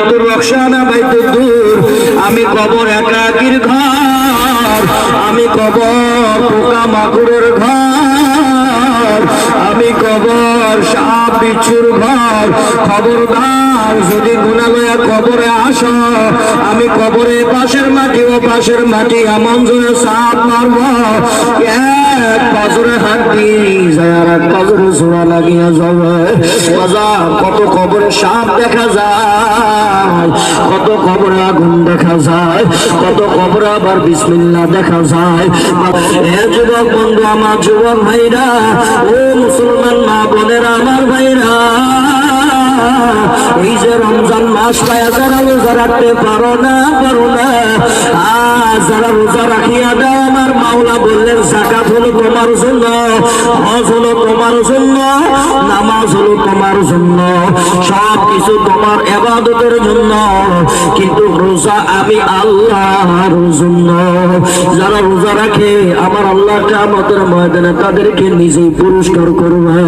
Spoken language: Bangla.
বাইতুর রক্ষানা বাইতুর দূর, আমি কবর একাকির ঘর, আমি কবর পোকা মাকুরের ঘর, আমি কবর সাপ বিচ্ছুর ঘর। খবরদার যদি গুনাহ লইয়া কবরে আসো, আমি কবরে পাশের মাটি ও পাশের মাটি এমন জোরে সাপ মারব, এক পাজরে হাঁটি যায় আর এক পাজরে জোড়া লাগিয়া যাবে। কত কবরে সাপ দেখা যায়, কত কবরে আগুন দেখা যায়, কত কবরে আবার বিসমিল্লাহ দেখা যায়। হে যুবক বন্ধু, আমার যুবক ভাইরা, ও মুসলমান মা বোনেরা, আমার ভাইরা, এই যে রমজান মাস পায় যারা রোজা রাখতে পারো না, যারা রোজা রাখিয়া দাও, আমার মাওলা বললেন যাকাত হলো তোমার জন্য, হজ হলো তোমার জন্য, নামাজ হলো তোমার জন্য, সব কিছু তোমার ইবাদতের জন্য, কিন্তু রোজা আমি আল্লাহর জন্য। যারা রোজা রাখে আমার আল্লাহ কিয়ামতের ময়দানে তাদেরকে নিজেই পুরস্কার করবে।